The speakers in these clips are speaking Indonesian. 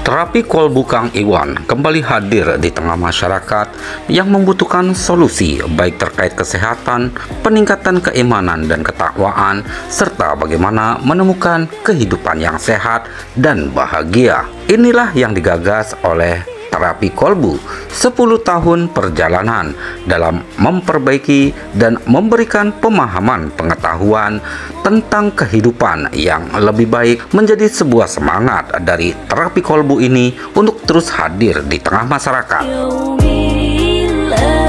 Terapi kolbu Kang Iwan kembali hadir di tengah masyarakat yang membutuhkan solusi baik terkait kesehatan, peningkatan keimanan dan ketakwaan, serta bagaimana menemukan kehidupan yang sehat dan bahagia. Inilah yang digagas oleh terapi kolbu 10 tahun perjalanan dalam memperbaiki dan memberikan pemahaman pengetahuan tentang kehidupan yang lebih baik, menjadi sebuah semangat dari terapi kolbu ini untuk terus hadir di tengah masyarakat.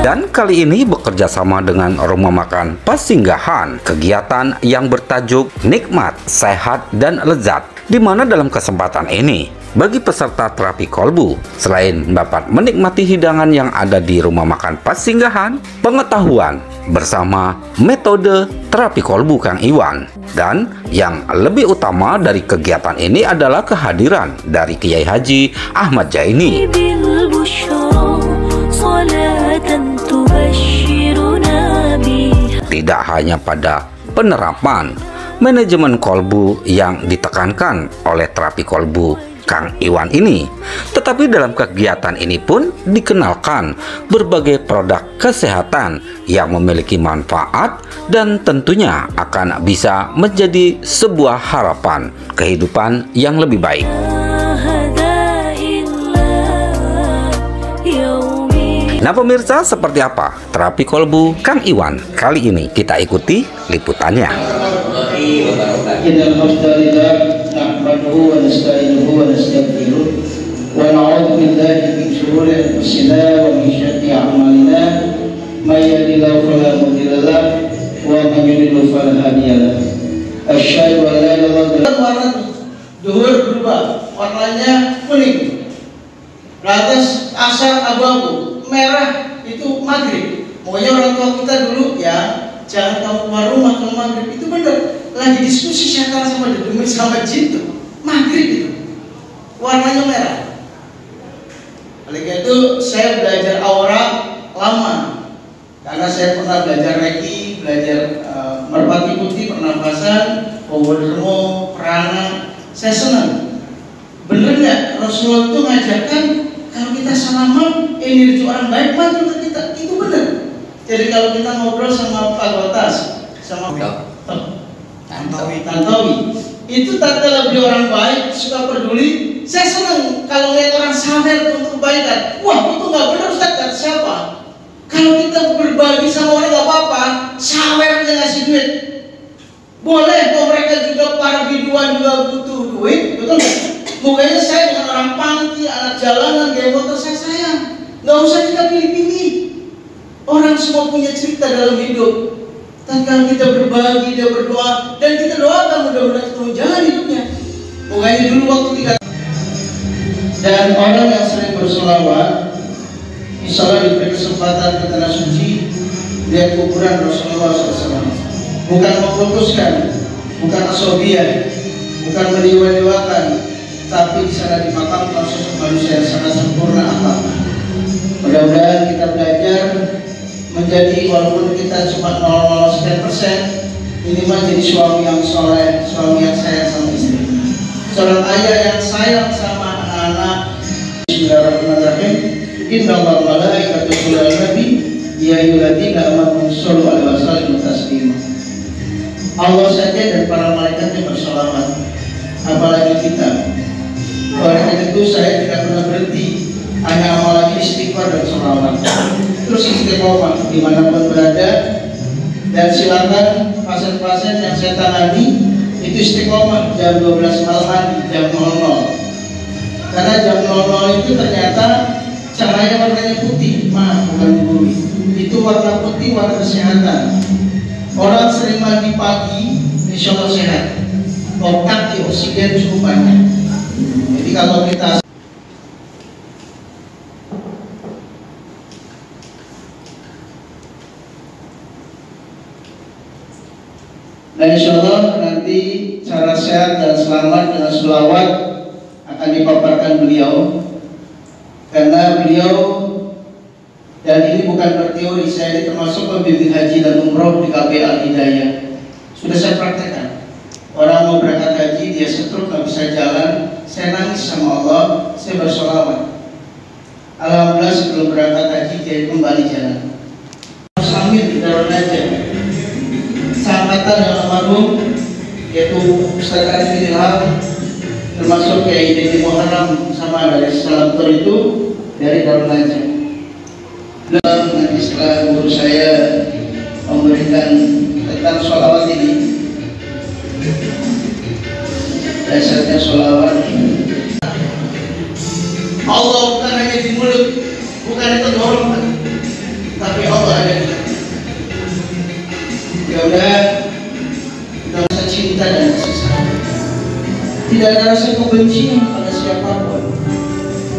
Dan kali ini bekerja sama dengan Rumah Makan Pasinggahan, kegiatan yang bertajuk Nikmat, Sehat, dan Lezat, di mana dalam kesempatan ini bagi peserta terapi kolbu, selain dapat menikmati hidangan yang ada di Rumah Makan Pasinggahan, pengetahuan bersama metode terapi kolbu Kang Iwan. Dan yang lebih utama dari kegiatan ini adalah kehadiran dari Kiai Haji Ahmad Jaini. Tidak hanya pada penerapan manajemen kolbu yang ditekankan oleh terapi kolbu Kang Iwan ini, tetapi dalam kegiatan ini pun dikenalkan berbagai produk kesehatan yang memiliki manfaat dan tentunya akan bisa menjadi sebuah harapan kehidupan yang lebih baik. Nah pemirsa, seperti apa terapi kolbu Kang Iwan kali ini? Kita ikuti liputannya. Duhur berubah, warnanya kuning, atas asal abu-abu, merah itu maghrib. Pokoknya orang tua kita dulu ya, jangan kamu keluar rumah kalau maghrib, itu benar. Lagi diskusi setan sama demi sama jin tuh, maghrib itu warnanya merah. Oleh karena itu saya belajar aura lama, karena saya pernah belajar reiki, belajar merpati putih, pernafasan, powermo, prana. Saya senang. Bener nggak Rasulullah itu ngajarkan kalau kita salaman energi orang baik mantul ke kita, itu benar. Jadi kalau kita ngobrol sama Pak Gotas, sama Tantowi, itu tante lebih orang baik, suka peduli. Saya senang kalau lihat orang sawer untuk kebaikan. Wah itu nggak benar Ustaz, kata siapa? Kalau kita berbagi sama orang nggak apa-apa, sawernya ngasih duit. Boleh, kalau mereka juga para biduan juga butuh duit, betul nggak? Mukanya saya dengan orang panti, anak jalanan, gaya motor saya sayang. Nggak usah kita pilih-pilih. Orang semua punya cerita dalam hidup. Dan kalau kita berbagi, dia berdoa, dan kita doakan mudah-mudahan ketemu jalan hidupnya. Mukanya dulu waktu tiga. Dan orang yang sering berselawat, misalnya diberi kesempatan ke tanah suci, lihat kuburan Rasulullah SAW. Bukan memutuskan, bukan asobiah, bukan mendewa-dewakan, tapi di sana dimakamkan sosok manusia yang sangat sempurna akhlaknya. Mudah-mudahan kita belajar menjadi, walaupun kita cuma 0,0% minimal jadi suami yang soleh, suami yang sayang sama istri, seorang ayah yang sayang sama anak-anak. Bismillahirrahmanirrahim. Innallaha wa malaikatahu yusholluna 'alan nabi ya ayyuhalladzina amanu shollu 'alaihi wa sallimu taslima. Allah saja dan para malaikatnya bersolawat, apalagi kita. Oleh karena itu saya tidak pernah berhenti, hanya amal lagi istighfar dan sholawat. Terus istiqomah dimanapun berada, dan silakan pasien-pasien yang saya tangani itu istiqomah jam 12 malam, jam 00. Karena jam 00 itu ternyata cahaya warnanya putih, bukan biru. Itu warna putih, warna kesehatan. Orang sering mandi pagi, insya Allah sehat. Otak di oksigen cukup banyak. Jadi kalau kita dan insya Allah nanti cara sehat dan selamat dengan selawat akan dipaparkan beliau, karena beliau, dan ini bukan berteori, saya ini termasuk pembimbing haji dan umroh di KBA Al Hidayah, sudah saya praktekkan. orang mau berangkat haji, dia stroke nggak bisa jalan, saya nangis sama Allah, saya bersolawat. Alhamdulillah sebelum berangkat haji dia kembali jalan. Sambil di Darul Najah, sahabatan yang almarhum yaitu Ustaz Arifin Ilham, termasuk Kiai Dedi Muharram sama dari Salam Tur itu dari Darul Najah. Dan nanti setelah guru saya memberikan tentang sholawat ini, dasarnya sholawat Allah bukan hanya di mulut, bukan itu doang, tapi Allah ada di hati. Ya udah, kita rasa cinta dan kasih sayang. Tidak ada rasa kebencian pada siapapun.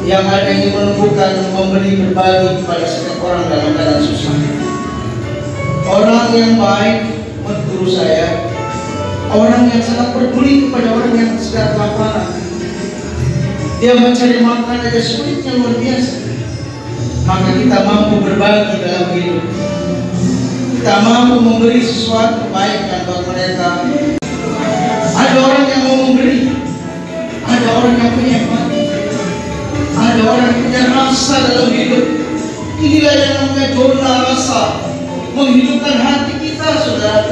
Yang ada ini menumbuhkan, memberi, berbagi kepada setiap orang dalam keadaan susah. Orang yang baik, menurut guru saya, orang yang sangat peduli kepada orang yang sedang kelaparan. Dia mencari makan aja sulitnya luar biasa. Maka kita mampu berbagi dalam hidup. Kita mampu memberi sesuatu kebaikan buat mereka. Ada orang yang mau memberi, ada orang yang punya empati, ada orang yang punya rasa dalam hidup. Inilah yang namanya dona rasa, menghidupkan hati kita, saudara.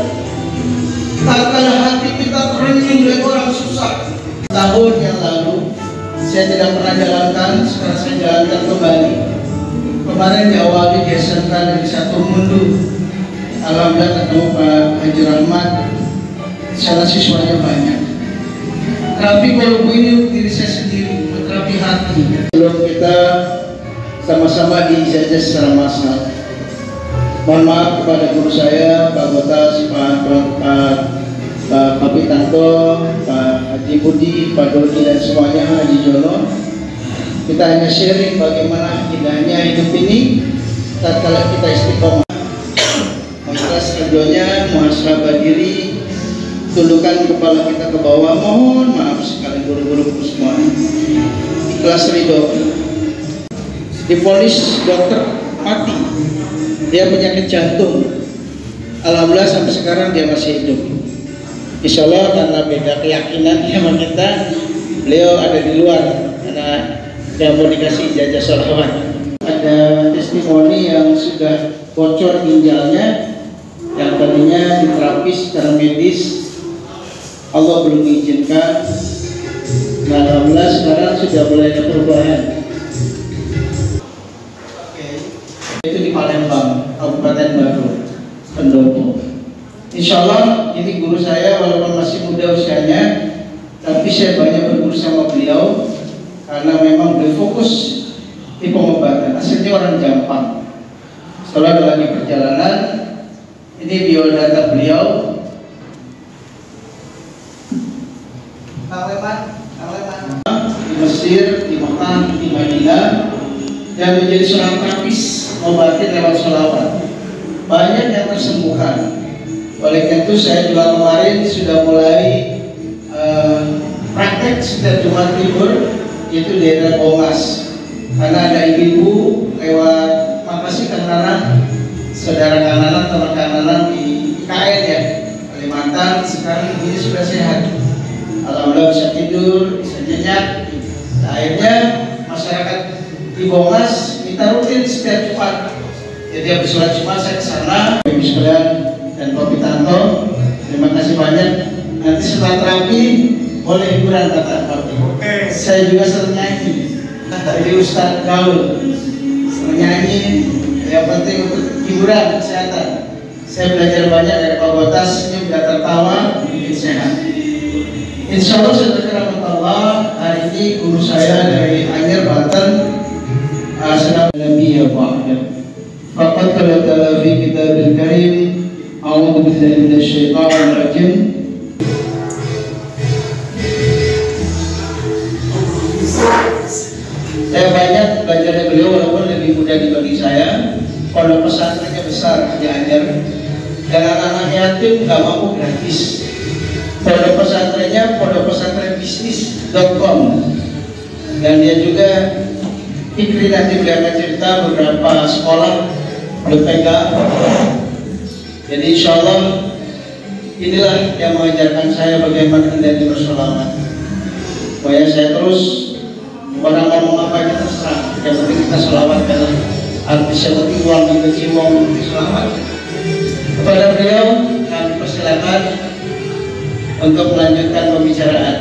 Tatkala hati kita terenyuh oleh orang susah. Tahun yang lalu saya tidak pernah jalankan, sekarang saya jalankan kembali. Kemarin diawali dihasilkan dari satu mundu. Alhamdulillah ketemu Pak Haji Rahmat, sana siswanya banyak. Terapi kalau ini diri saya sendiri, terapi hati. Sebelum kita sama-sama diijazah secara massal. Mohon maaf kepada guru saya, Pak Botas, Pak Pitanto, Pak Haji Budi, Pak Dodi dan semuanya, Haji Jono. Kita hanya sharing bagaimana indahnya hidup ini tatkala kita istiqomah. Ikhlas ridhonya, muhasabah diri, tundukkan kepala kita ke bawah. Mohon maaf sekali guru-guru semua. Ikhlas ridho. Divonis dokter mati, dia penyakit jantung. Alhamdulillah sampai sekarang dia masih hidup. Insya Allah karena beda keyakinan sama kita, beliau ada di luar karena dia mau dikasih ijazah sholawat. Ada testimoni yang sudah bocor ginjalnya, yang tadinya diterapi secara medis, Allah belum mengizinkan. Nah, alhamdulillah sekarang sudah mulai ada perubahan. Itu di Palembang, Kabupaten Baru, Pendopo. Insya Allah ini guru saya walaupun masih muda usianya, tapi saya banyak berguru sama beliau karena memang beliau fokus di pengobatan. Aslinya orang Jampang. Setelah ada lagi perjalanan, ini biodata beliau. Di Mesir, di Mekah, di Madinah, dan menjadi seorang terapis obatin lewat sholawat. Banyak yang tersembuhkan. Oleh karena itu saya juga kemarin sudah mulai praktek setiap Jumat Timur, yaitu di daerah Bomas. Karena ada ibu lewat makasih Kang Nanang, saudara Kang Nanang, teman Kang Nanang di IKN ya, Kalimantan. Sekarang ini sudah sehat. Alhamdulillah bisa tidur, bisa nyenyak. Nah, akhirnya masyarakat di Bomas kita rutin setiap Jumat. Jadi habis sholat Jumat saya ke sana, Ibu sekalian dan Pak Pitanto, terima kasih banyak. Nanti setelah terapi boleh hiburan kata Pak. Saya juga sering nyanyi. Jadi Ustadz gaul, sering nyanyi. Yang penting untuk hiburan, kesehatan. Saya belajar banyak dari Pak Botas, ini sudah tertawa, bikin sehat. Insya Allah saudara Allah, hari ini guru saya dari Anyer, Banten, sedang Nabi ya Pak. Fakat kalau dalam Kitabul Karim, A'udzu billahi minasyaitonir rajim. Saya banyak belajar dari beliau walaupun lebih muda dibanding saya. Pondok pesantrennya besar di Anyer, dan anak-anak yatim nggak mampu gratis. Pondok pesantrennya pondok pesantren bisnis.com, dan dia juga Fikri nanti beliau akan cerita beberapa sekolah berpegang. Jadi insya Allah inilah yang mengajarkan saya bagaimana hendaknya bersolawat. Supaya saya terus orang ngomong apa kita terserah, yang penting kita solawat karena artis yang penting uang dan keciwong di solawat. Kepada beliau kami persilakan untuk melanjutkan pembicaraan.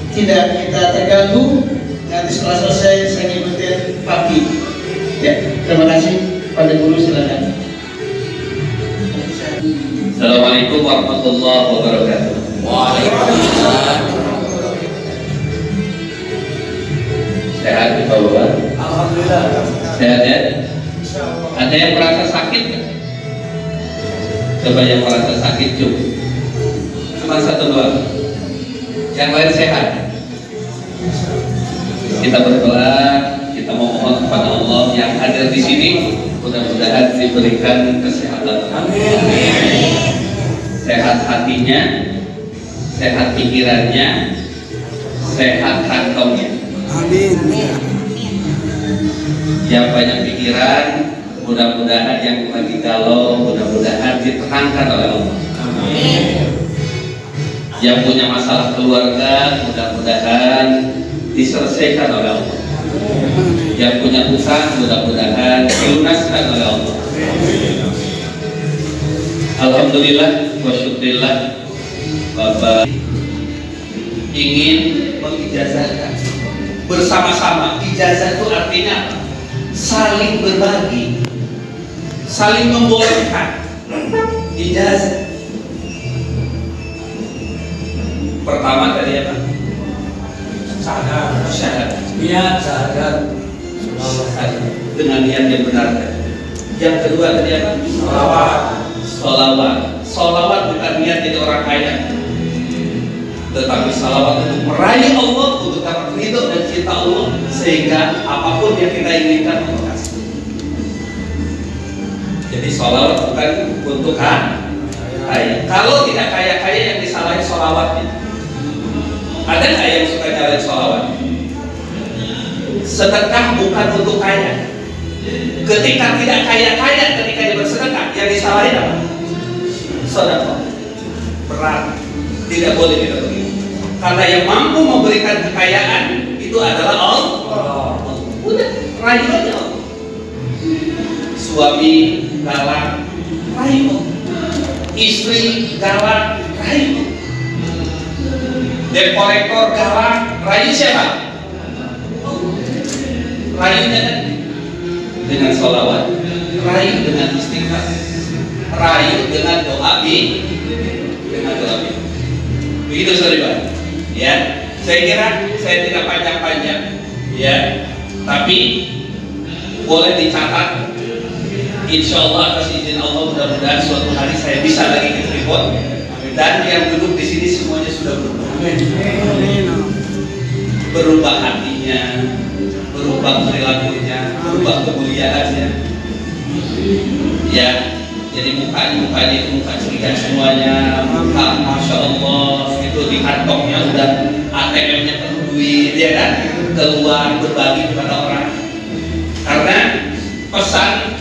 Tidak kita terganggu, nanti setelah selesai saya ngikutin Papi. Ya, terima kasih. Pada guru silakan. Assalamualaikum warahmatullahi wabarakatuh. Waalaikumsalam. Sehat Bapak? Alhamdulillah. Sehat ya? Ada yang merasa sakit nggak? Coba yang merasa sakit coba. Cuma satu dua. Yang lain sehat. Kita berdoa, kita memohon kepada Allah yang hadir di sini, mudah-mudahan diberikan kesehatan. Amin. Sehat hatinya, sehat pikirannya, sehat kantongnya. Amin. Yang banyak pikiran, mudah-mudahan yang lagi galau, mudah-mudahan ditenangkan oleh Allah. Amin. Yang punya masalah keluarga, mudah-mudahan diselesaikan oleh Allah. Yang punya utang, mudah-mudahan dilunaskan oleh Allah. Alhamdulillah wa syukurillah, Bapak ingin mengijazahkan bersama-sama. Ijazah itu artinya apa? Saling berbagi, saling membolehkan. Ijazah pertama tadi apa? Syahadat. Niat syahadat. Dengan niat yang benar. Yang kedua tadi apa? Sholawat. Sholawat. Sholawat bukan niat jadi orang kaya, tetapi sholawat untuk meraih Allah, untuk dapat ridho dan cinta Allah, sehingga apapun yang kita inginkan Allah kasih. Jadi sholawat bukan untuk kaya. Kalau tidak kaya-kaya yang disalahin sholawatnya. Ada nggak yang suka nyalain sholawat? Sedekah bukan untuk kaya. Ketika tidak kaya-kaya, ketika dia bersedekah, yang disalahin apa? Sedekah berat, tidak boleh kita begitu. Karena yang mampu memberikan kekayaan itu adalah Allah. Udah, rayu aja Allah. Suami galak, rayu. Istri galak, rayu. Debt kolektor galak, rayu siapa? Rayunya dengan sholawat, rayu dengan istighfar, rayu dengan doa dengan doa. Begitu saudara. Ya, saya kira saya tidak panjang-panjang, ya, tapi boleh dicatat. Insya Allah atas izin Allah, mudah-mudahan suatu hari saya bisa lagi ke Tribun, dan yang duduk di sini semuanya sudah berubah. Berubah hatinya, berubah perilakunya, berubah kemuliaannya. Ya, jadi mukanya itu muka ceria semuanya, muka masya Allah, itu di kantongnya udah ATM-nya penuh duit, ya kan? Keluar berbagi kepada orang. Karena pesan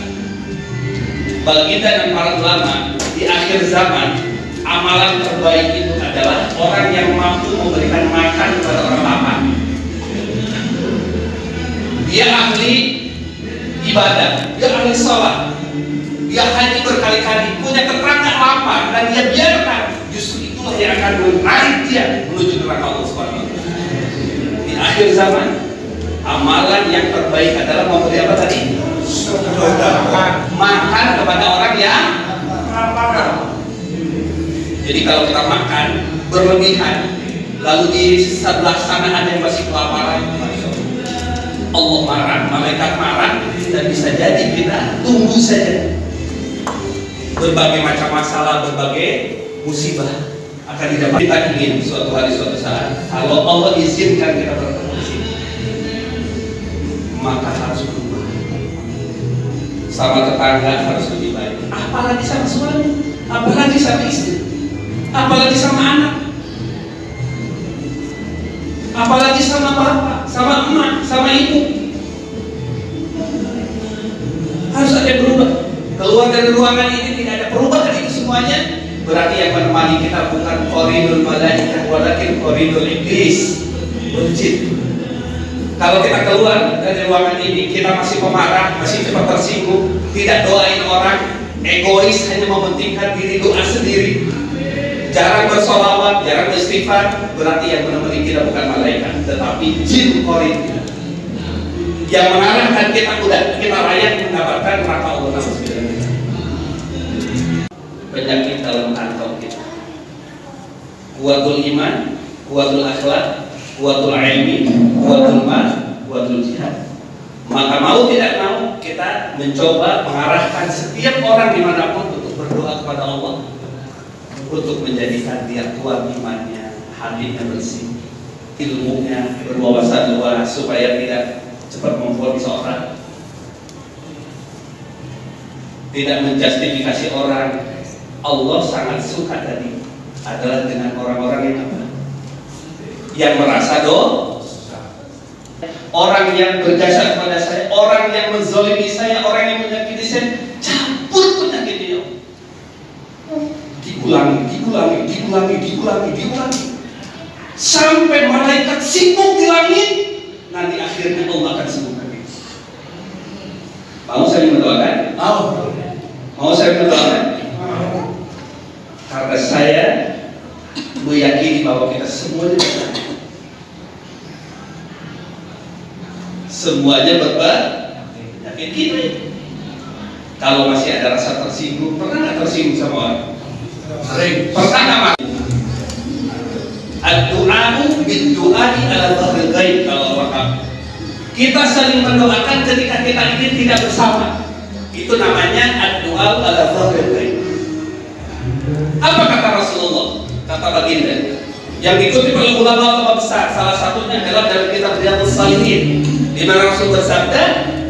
baginda dan para ulama di akhir zaman, amalan terbaik itu adalah orang yang mampu memberikan makan kepada orang lapar. Dia ahli ibadah, dia ahli sholat, dia haji berkali-kali, punya keterangan lapar, dan dia biarkan, justru itulah yang akan menarik dia menuju neraka Allah Subhanahu wa Ta'ala. Di akhir zaman, amalan yang terbaik adalah memberi apa tadi? Makan kepada orang yang lapar. Jadi kalau kita makan berlebihan, lalu di sebelah sana ada yang masih kelaparan, Allah marah, malaikat marah, dan bisa jadi kita tunggu saja. Berbagai macam masalah, berbagai musibah akan didapat. Kita ingin suatu hari, suatu saat, kalau Allah izinkan kita bertemu di sini, maka harus berubah. Sama tetangga harus lebih baik. Apalagi sama suami, apalagi sama istri, apalagi sama anak, apalagi sama bapak, sama emak, sama ibu. Harus ada yang berubah. Keluar dari ruangan ini tidak ada perubahan, itu semuanya berarti yang menemani kita bukan qarinul malaikah walakin qarinul iblis, jin. Kalau kita keluar dari ruangan ini, kita masih pemarah, masih cepat tersinggung, tidak doain orang, egois, hanya mementingkan diri, doa sendiri, jarang bersolawat, jarang beristighfar, berarti yang menemani kita bukan malaikat, tetapi jin qarin kita, yang mengarahkan kita udah kita layak mendapatkan neraka Allah. Penyakit dalam kantong kita, kuwatul iman, kuwatul akhlak, kuwatul ilmi, kuwatul mal, kuwatul jihad. Maka mau tidak mau kita mencoba mengarahkan setiap orang dimanapun untuk berdoa kepada Allah, untuk menjadikan dia kuat imannya, hatinya bersih, ilmunya berwawasan luas, supaya tidak cepat memvonis orang, tidak menjustifikasi orang. Allah sangat suka tadi adalah dengan orang-orang yang apa? Yang merasa dosa, orang yang berjasa kepada saya, orang yang menzalimi saya, orang yang menyakiti saya, cabut penyakitnya. Diulangi sampai malaikat sibuk di langit, nanti akhirnya Allah akan sembuhkan itu. Mau saya mendoakan? Mau saya mendoakan? Karena saya meyakini bahwa kita semuanya penyakit kita. Kalau masih ada rasa tersinggung, pernah nggak tersinggung sama orang? Sering. Pernah nggak? Ad-du'a'u bid-du'a'i ala dhahril ghaib. Kalau orang kita saling mendoakan ketika kita ingin tidak bersama, itu namanya ad-du'a'u ala dhahril ghaib. Apa kata Rasulullah? Kata baginda yang dikutip oleh ulama besar, salah satunya adalah dari kitab Riyadhus Shalihin, di mana Rasul bersabda,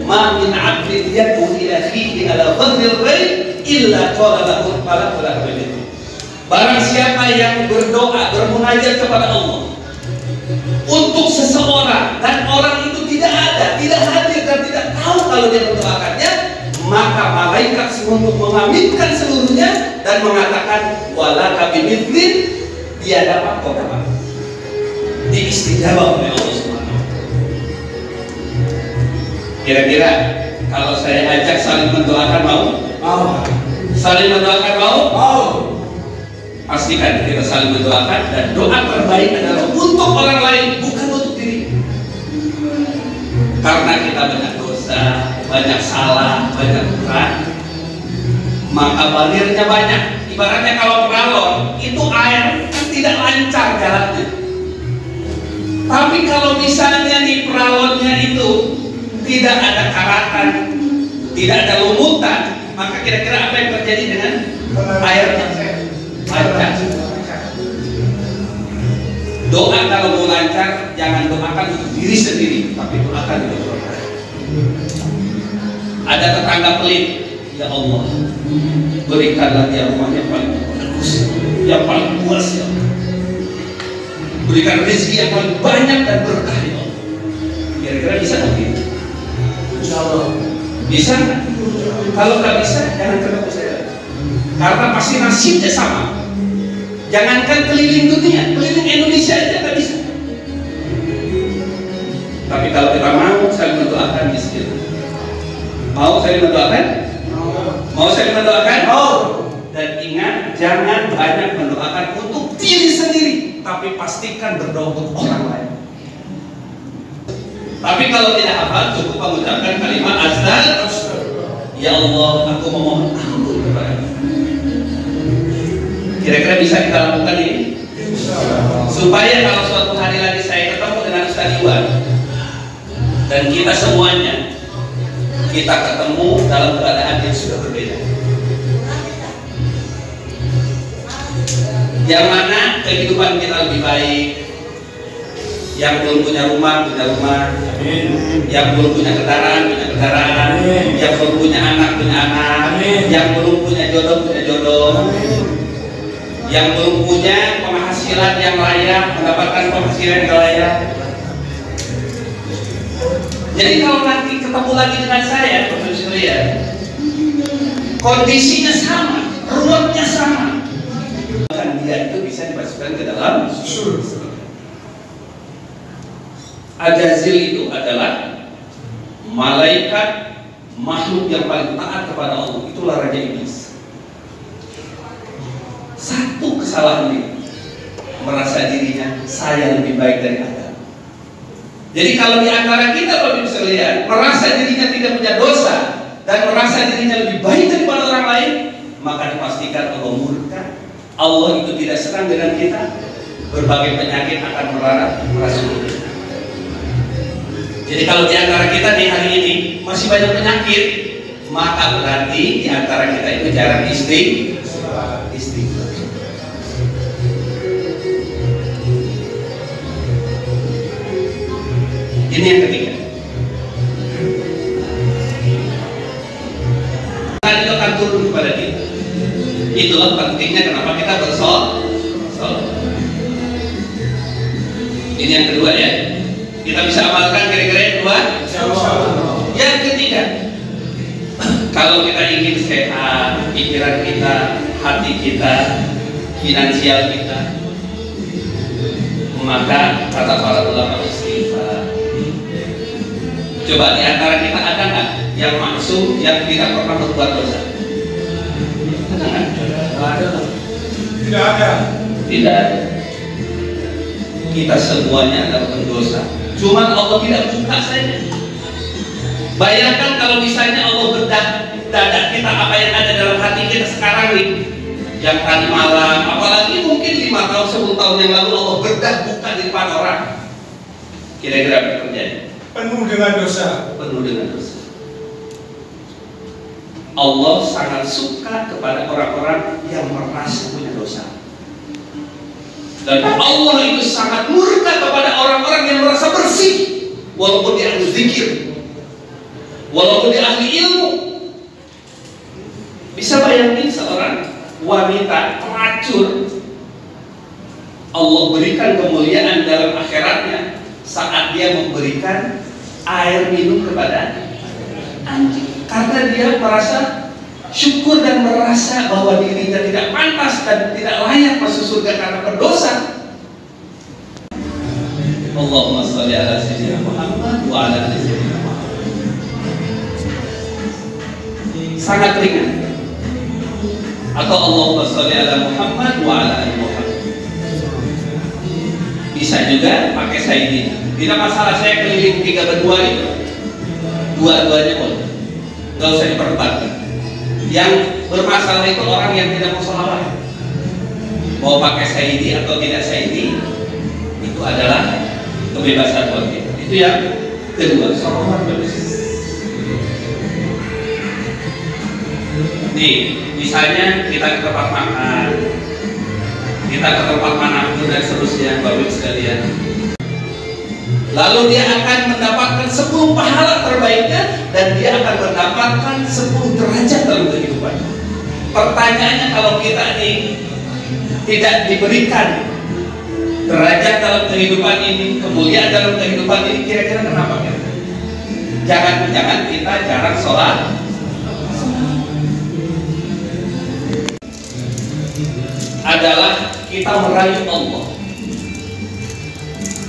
"Ma min 'abdin yad'u ila akhihi ala dhahril ghaib illa qala lahu al-malaku lahu." Barang siapa yang berdoa, bermunajat kepada Allah untuk seseorang dan orang itu tidak ada, tidak hadir dan tidak tahu kalau dia mendoakannya, maka malaikat untuk mengaminkan seluruhnya dan mengatakan walaka bimithli, dia dapat kau dapat, diistijabah oleh Allah Subhanahu. Kira-kira kalau saya ajak saling mendoakan mau? Saling mendoakan mau? Pastikan kita saling mendoakan, dan doa terbaik adalah untuk orang lain, bukan untuk diri. Karena kita banyak dosa, banyak salah, banyak kurang, maka balirnya banyak. Ibaratnya kalau peralon itu air kan tidak lancar jalannya. Tapi kalau misalnya di peralonnya itu tidak ada karatan, tidak ada lumutan, maka kira-kira apa yang terjadi dengan airnya? Lancar. Doa kalau mau lancar, jangan doakan untuk diri sendiri, tapi doakan untuk orang lain. Ada tetangga pelit, ya Allah, berikanlah dia rumah yang paling bagus, yang paling luas, ya Allah. Berikan rezeki yang paling banyak dan berkah, ya Allah. Kira-kira bisa nggak gitu? Insya Allah bisa. Kalau nggak bisa, jangan ketemu saya, karena pasti nasibnya sama. Jangankan keliling dunia, keliling Indonesia aja nggak bisa. Tapi kalau kita mau saling mendoakan miskin, mau saling mendoakan, mau saling mendoakan, dan ingat jangan banyak mendoakan untuk diri sendiri, tapi pastikan berdoa untuk orang lain. Tapi kalau tidak hafal, cukup mengucapkan kalimat astagfirullah, ya Allah, aku memohon ampun kepadamu. Kira-kira bisa kita lakukan ini? Supaya kalau suatu hari lagi saya ketemu dengan Ustaz Iwan dan kita semuanya, kita ketemu dalam keadaan yang sudah berbeda, yang mana kehidupan kita lebih baik. Yang belum punya rumah, punya rumah. Yang belum punya kendaraan, punya kendaraan. Yang belum punya anak, punya anak. Yang belum punya jodoh, punya jodoh. Yang belum punya penghasilan yang layak, mendapatkan penghasilan yang layak. Jadi kalau nanti ketemu lagi dengan saya, kondisinya sama, ruwetnya sama, dia itu bisa dimasukkan ke dalam surga. Ajazil itu adalah malaikat makhluk yang paling taat kepada Allah, itulah raja iblis. Satu kesalahan dia, merasa dirinya saya lebih baik dari Adam. Jadi kalau di antara kita Bapak bisa lihat, merasa dirinya tidak punya dosa dan merasa dirinya lebih baik daripada orang lain, maka dipastikan Allah murka. Allah itu tidak senang dengan kita. Berbagai penyakit akan merasuk kita. Jadi kalau di antara kita di hari ini masih banyak penyakit, maka berarti di antara kita itu jarang istighfar. Ini yang ketiga. Itu akan turun kepada kita. Itulah pentingnya kenapa kita bersolat. Ini yang kedua ya. Kita bisa amalkan kira-kira yang kedua. Yang ketiga, kalau kita ingin sehat, pikiran kita, hati kita, finansial kita, maka kata para ulama istighfar. Coba di antara kita ada nggak yang maksum, yang tidak pernah berbuat dosa? Ada nggak? Tidak ada. Tidak ada. Kita semuanya adalah pendosa. Cuman Allah tidak buka saja. Bayangkan kalau misalnya Allah bedah dada kita, apa yang ada dalam hati kita sekarang nih, yang tadi malam, apalagi mungkin 5 tahun, 10 tahun yang lalu Allah bedah buka di depan orang. Kira-kira apa yang terjadi? Penuh dengan dosa. Penuh dengan dosa. Allah sangat suka kepada orang-orang yang merasa punya dosa. Dan Allah itu sangat murka kepada orang-orang yang merasa bersih, walaupun dia ahli zikir, walaupun dia ahli ilmu. Bisa bayangin seorang wanita pelacur, Allah berikan kemuliaan dalam akhiratnya saat dia memberikan air minum kepada anjing, karena dia merasa syukur dan merasa bahwa dirinya tidak pantas dan tidak layak masuk surga karena berdosa. Allahumma sholli ala sayyidina Muhammad wa ala ali sayyidina Muhammad. Sangat ringan. Atau Allahumma sholli ala Muhammad wa ala ali Muhammad. Bisa juga pakai sayyidina. Tidak masalah, saya keliling 3 berdua itu. Dua-duanya boleh. Gak usah diperdebatkan. Yang bermasalah itu orang yang tidak mau sholawat, mau pakai sayyidi atau tidak sayyidi, itu adalah kebebasan buat kita. Itu yang kedua, sholawat bagus. Nih, misalnya kita ke tempat makan, kita ke tempat manapun dan seterusnya, Bapak Ibu sekalian. Lalu dia akan mendapatkan 10 pahala terbaiknya dan dia akan mendapatkan 10 derajat dalam kehidupan. Pertanyaannya, kalau kita ini tidak diberikan derajat dalam kehidupan ini, kemuliaan dalam kehidupan ini, kira-kira kenapa ya? Jangan-jangan kita jarang sholat. Adalah kita merayu Allah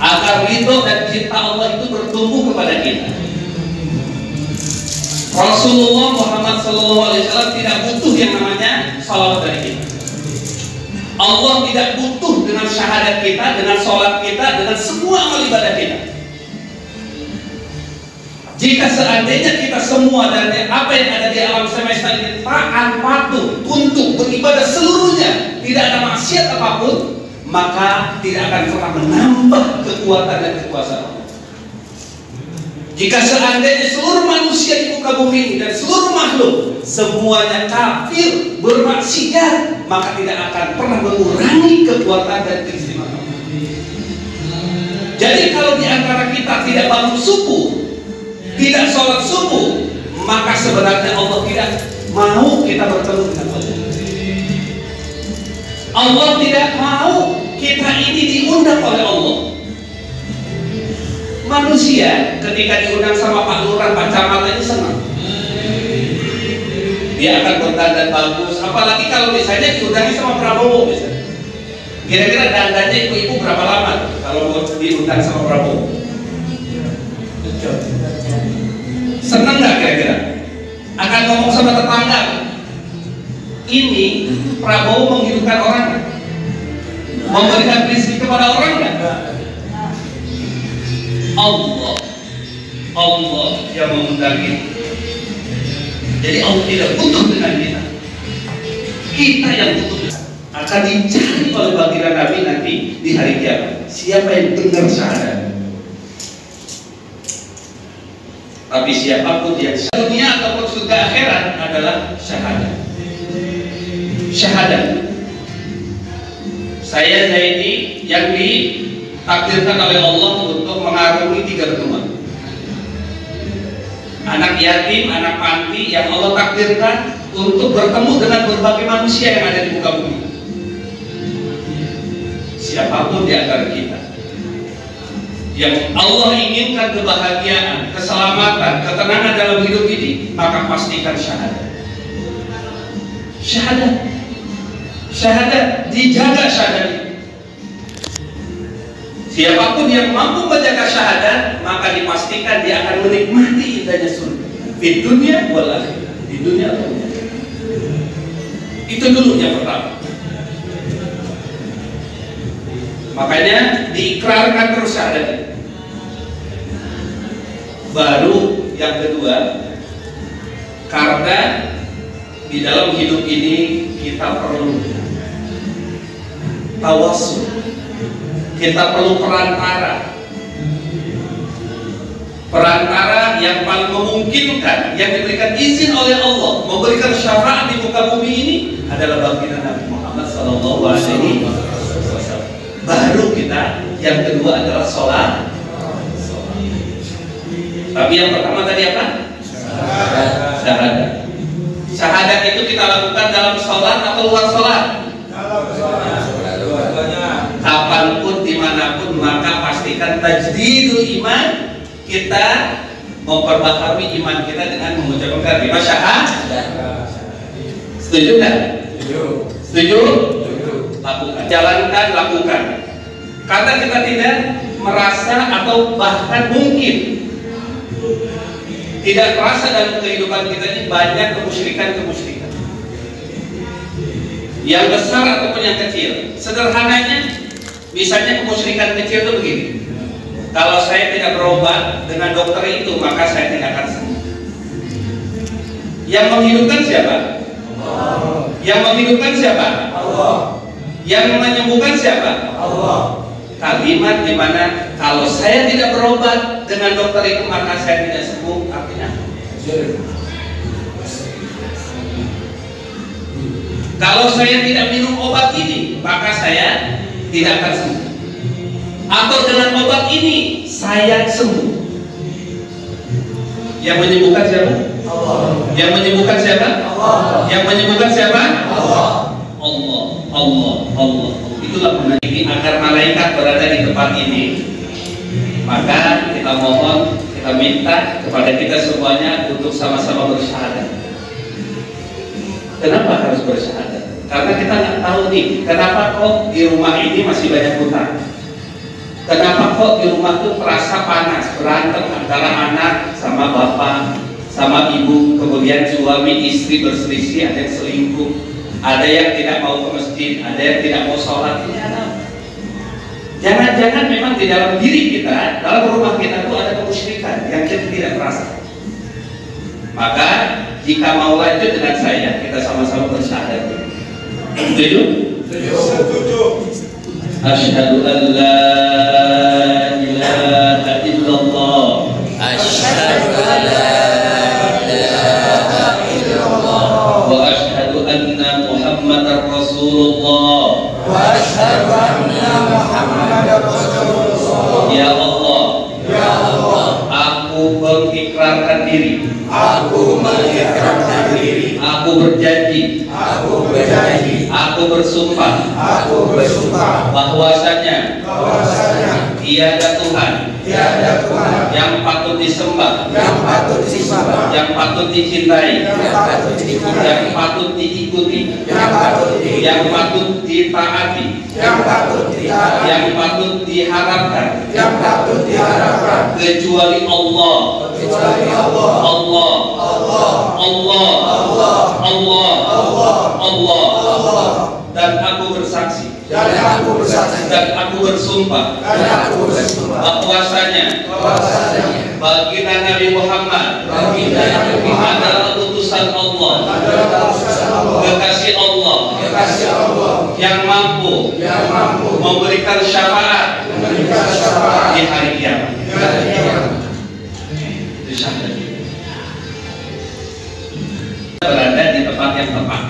agar ridho dan cinta Allah itu bertumbuh kepada kita. Rasulullah Muhammad SAW tidak butuh yang namanya salawat dari kita. Allah tidak butuh dengan syahadat kita, dengan sholat kita, dengan semua amal ibadah kita. Jika seandainya kita semua dan apa yang ada di alam semesta ini taat, patuh, tunduk, beribadah seluruhnya, tidak ada maksiat apapun, maka tidak akan pernah menambah kekuatan dan kekuasaan Allah. Jika seandainya seluruh manusia di muka bumi ini dan seluruh makhluk semuanya kafir, bermaksiat, maka tidak akan pernah mengurangi kekuatan dan keistimewaan Allah. Jadi kalau di antara kita tidak bangun subuh, tidak sholat subuh, maka sebenarnya Allah tidak mau kita bertemu dengan Allah. Allah tidak mau kita ini diundang oleh Allah. Manusia ketika diundang sama Pak Lurah, Pak Camat ini senang. Dia akan berdandan bagus, apalagi kalau misalnya diundangi sama Prabowo misalnya. Kira-kira dandannya ibu-ibu berapa lama kalau mau diundang sama Prabowo? Seneng nggak kira-kira? Akan ngomong sama tetangga, ini Prabowo menghidupkan orang nggak? Memberikan rezeki kepada orang nggak? Allah yang mengundang kita. Jadi Allah tidak butuh dengan kita yang butuh. Akan dicari oleh baginda Nabi nanti di hari kiamat. Siapa yang benar syahadat? Tapi siapapun yang dunia ataupun surga akhirat adalah syahadat. Syahadat. Saya Zaidi yang ditakdirkan oleh Allah untuk mengarungi 3 benua. Anak yatim, anak panti yang Allah takdirkan untuk bertemu dengan berbagai manusia yang ada di muka bumi. Siapapun di antara kita yang Allah inginkan kebahagiaan, keselamatan, ketenangan dalam hidup ini, maka pastikan syahadat. Syahadat, dijaga syahadat. Siapapun yang mampu menjaga syahadat, maka dipastikan dia akan menikmati indahnya surga di dunia wal akhirah, di dunia atau dunia. Itu dulu yang pertama. Makanya diikrarkan terus syahadat. Baru yang kedua, karena di dalam hidup ini kita perlu tawassul, kita perlu perantara yang paling memungkinkan, yang diberikan izin oleh Allah memberikan syafaat di muka bumi ini adalah baginda Nabi Muhammad SAW. Baru kita yang kedua adalah sholat. Tapi yang pertama tadi apa? Syahadat. Syahadat itu kita lakukan dalam sholat atau luar sholat? Kapanpun, dimanapun, maka pastikan tajdidul iman, kita memperbaharui iman kita dengan mengucapkan kalimat syahadat. Setuju nggak? Setuju? Lakukan, jalankan, lakukan. Karena kita tidak merasa atau bahkan mungkin tidak terasa dalam kehidupan kita ini banyak kemusyrikan yang besar ataupun yang kecil. Sederhananya, misalnya kemusyrikan kecil itu begini: kalau saya tidak berobat dengan dokter itu, maka saya tidak akan sembuh. Yang menghidupkan siapa? Allah. Yang menghidupkan siapa? Allah. Yang menyembuhkan siapa? Allah. Kalimat di mana kalau saya tidak berobat dengan dokter itu maka saya tidak sembuh, artinya kalau saya tidak minum obat ini maka saya tidak akan sembuh, atau dengan obat ini saya sembuh. Yang menyembuhkan siapa? Allah. Yang menyembuhkan siapa? Allah. Yang menyembuhkan siapa? Allah. Allah. Itulah gunanya ini, agar malaikat berada di tempat ini. Maka kita mohon, kita minta kepada kita semuanya untuk sama-sama bersyahadat. Kenapa harus bersyahadat? Karena kita nggak tahu nih, kenapa kok di rumah ini masih banyak hutang? Kenapa kok di rumah tuh terasa panas, berantem antara anak sama bapak, sama ibu, kemudian suami istri berselisih, ada yang selingkuh, ada yang tidak mau ke masjid, ada yang tidak mau sholat. Ini ada. Jangan-jangan memang di dalam diri kita, dalam rumah kita itu ada kemusyrikan yang kita tidak merasa. Maka jika mau lanjut dengan saya, kita sama-sama bersyahadat. Setuju? Setuju. Asyhadu an la ilaha illallah. Asyhadu an la ilaha illallah. Wa asyhadu anna Muhammadar Rasulullah. Wa asyhadu anna Muhammadar Rasulullah. Ya Allah. Ya Allah. Aku mengikrarkan diri. Aku mengikrarkan diri. Aku berjanji. Aku berjanji. Aku bersumpah. Aku bersumpah. Bahwasanya tiada Tuhan. Tiada Tuhan yang patut disembah. Yang patut disembah. Yang patut dicintai. Yang patut dicintai. Yang patut diikuti. Yang patut diikuti yang patut ditaati, yang patut ditaati, yang patut diharapkan, yang patut diharapkan, kecuali Allah, kecuali Allah, Allah, Allah, Allah, Allah, Allah, Allah, Allah, Allah. Dan aku bersaksi, Dan aku bersaksi, dan aku bersumpah dan aku bersumpah bahwasanya bahwasanya baginda Nabi Muhammad baginda Nabi Muhammad adalah utusan Allah, adalah utusan Allah, kekasih Allah, kekasih Allah, yang mampu memberikan syafaat memberikan syafaat di hari kiamat. di hari kiamat. Itu syahadat. Berada di tempat yang tepat.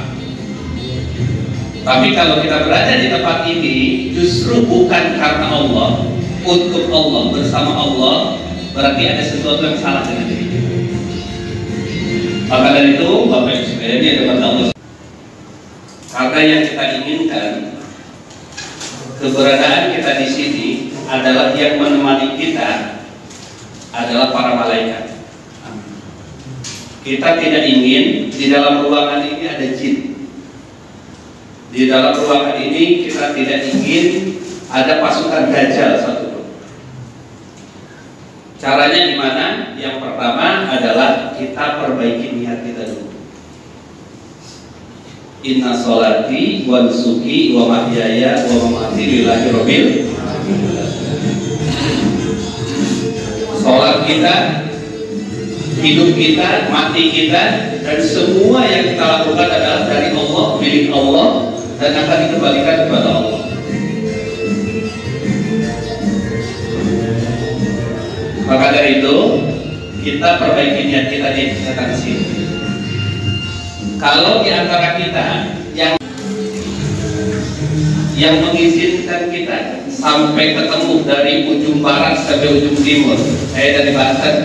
Tapi kalau kita berada di tempat ini justru bukan karena Allah, untuk Allah, bersama Allah, berarti ada sesuatu yang salah dengan diri kita. Maka dari itu, Bapak Ibu sekalian, ini ada kata Allah. Karena yang kita inginkan, keberadaan kita di sini adalah yang menemani kita adalah para malaikat. Kita tidak ingin di dalam ruangan ini ada jin. Di dalam ruangan ini kita tidak ingin ada pasukan dajjal satupun. Caranya gimana? Yang pertama adalah kita perbaiki niat kita dulu. Inna sholati wa nusuki wa mahyaya wa mamati lillahi rabbil alamin. Sholat kita, hidup kita, mati kita, dan semua yang kita lakukan adalah dari Allah, milik Allah, dan akan dikembalikan kepada Allah. Maka dari itu kita perbaiki niat kita di sini. Kalau di antara kita yang mengizinkan kita sampai ketemu dari ujung barat sampai ujung timur, saya dari Banten,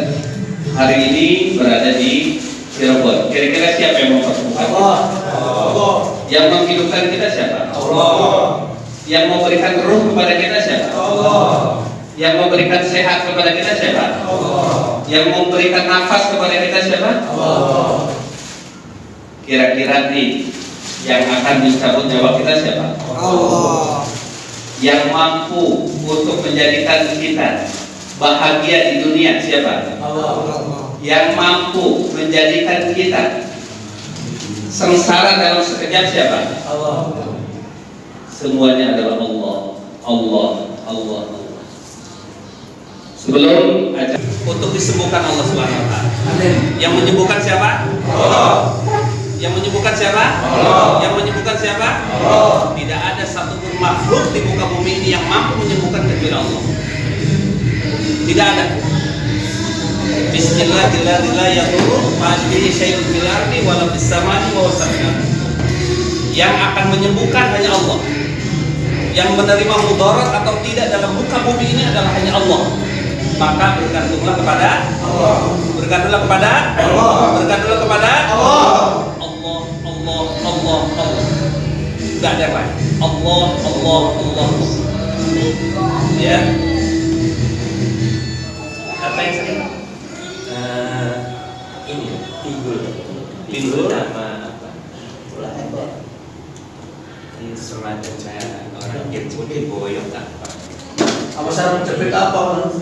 hari ini berada di Cirebon. Kira-kira siapa yang mempertemukan? Allah. Allah. Yang menghidupkan kita siapa? Allah. Yang memberikan ruh kepada kita siapa? Allah. Yang memberikan sehat kepada kita siapa? Allah. Yang memberikan nafas kepada kita siapa? Allah. Kira-kira nih yang akan dicabut nyawa kita siapa? Allah. Yang mampu untuk menjadikan kita bahagia di dunia siapa? Allah. Yang mampu menjadikan kita sengsara dalam sekejap siapa? Allah. Semuanya adalah Allah, Allah, Allah, Allah. Sebelum aja untuk disembuhkan Allah Subhanahu wa taala. Amin. Yang menyembuhkan siapa? Allah. Yang menyembuhkan siapa? Allah. Yang menyembuhkan siapa? Allah. Tidak ada satupun makhluk di muka bumi ini yang mampu menyembuhkan kecuali Allah. Tidak ada. Bismillahirrahmanirrahim. Majdi syai'un fil ardi wa lam fis samai wa wasami'an. Yang akan menyembuhkan hanya Allah. Yang menerima mudarat atau tidak dalam muka bumi ini adalah hanya Allah. Maka bergantunglah kepada Allah. Bergantunglah kepada Allah. Bergantunglah kepada Allah. Allah, Allah, Allah, Allah. Tidak ada yang lain. Allah, Allah, Allah. Ya. Apa yang saya? Ini pinggul Sama apa? Ini semacam saya orang Jepun boyong apa? Apa sarung jepit apa?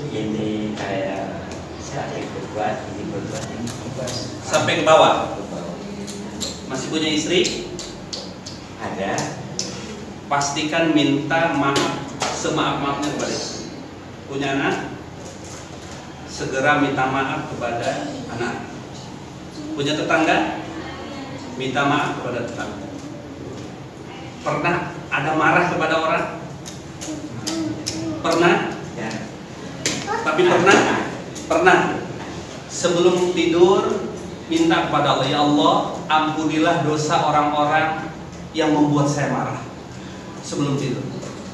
Ini kayak sakit berbuat, ini berbuat ini. sampai ke bawah. Masih punya istri? Ada. Pastikan minta maaf semaaf-maafnya kepada istri. Punya anak? Segera minta maaf kepada anak. Punya tetangga? Minta maaf kepada tetangga. Pernah ada marah kepada orang? Pernah? Ya. Tapi pernah sebelum tidur minta kepada Allah, ya Allah, ampunilah dosa orang-orang yang membuat saya marah sebelum tidur.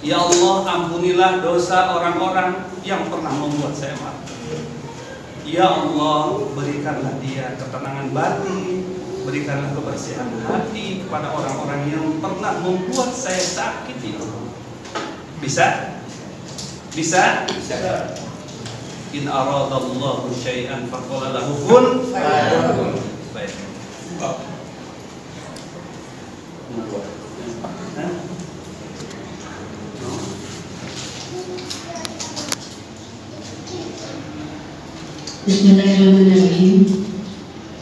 Ya Allah, ampunilah dosa orang-orang yang pernah membuat saya marah. Ya Allah, berikanlah dia ketenangan batin, berikanlah kebersihan hati kepada orang-orang yang pernah membuat saya sakit. Bisa? Bisa? Bisa. In aradallahu syai'an faqala lahu kun. Baik. Bismillahirrahmanirrahim.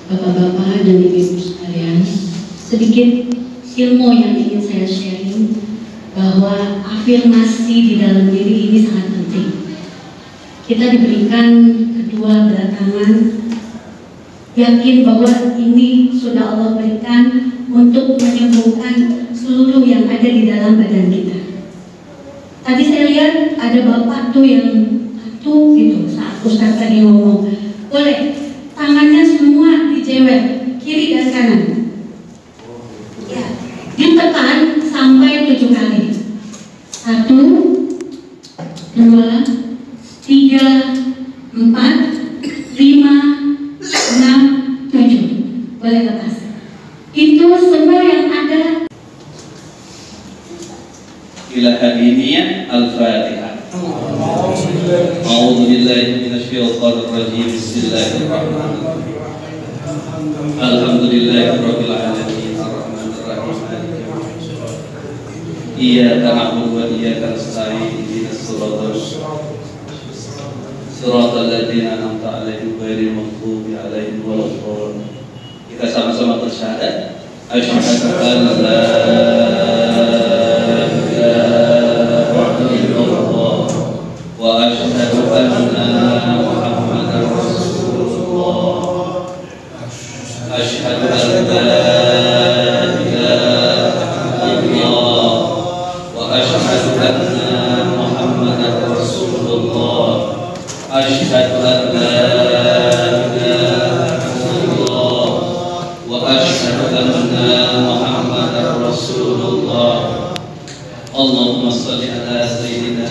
Bapak-bapak dan ibu-ibu sekalian, sedikit ilmu yang ingin saya sharing, bahwa afirmasi di dalam diri ini sangat penting. Kita diberikan kedua belah tangan, yakin bahwa ini sudah Allah berikan untuk menyembuhkan seluruh yang ada di dalam badan kita. Tadi saya lihat ada bapak tuh yang gitu saat Ustaz tadi ngomong, boleh tangannya semua dijewel kiri dan kanan, ya, ditekan sampai 7 kali. 1, 2, 3, 4, 5, 6, 7. Boleh lepas. Itu semua yang ada. Ila hadiniyah al-Fatihah. A'udzu billahi minasyaitonir rajim. Bismillahirrahmanirrahim. Alhamdulillahirabbil alamin arrahmanir rahim. Iyyaka na'budu wa iyyaka nasta'in. Ihdinas siratal ladzina an'amta 'alaihim ghairil maghdubi 'alaihim waladdallin. Kita sama-sama bersyahadat asyhadu an la wa asyhadu anna Muhammadar Rasulullah. Asyhadu an la ilaha illallah wa asyhadu anna Muhammadar Rasulullah. Asyhadu an la ilaha illallah wa asyhadu anna Muhammadar Rasulullah. Allahumma shalli ala sayyidina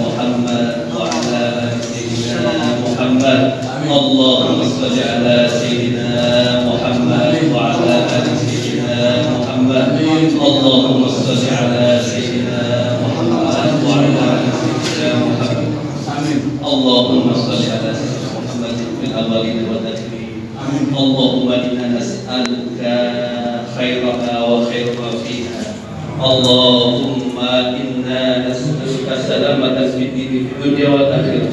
Muhammad wa ala ali sayyidina Muhammad. Allahumma shalli ala sayyidina Muhammad wa ala ali sayyidina Muhammad. Allahumma shalli ala sayyidina Muhammad wa ala ali sayyidina Muhammad. Amin. Allahumma shalli ala sayyidina Muhammad fil awwalin wal akhirin. Allahumma inna nas'aluka khairaha wa khaira ma fiha. Allahumma inna nas'aluka salamatan fid dini fid dunya wal akhirah.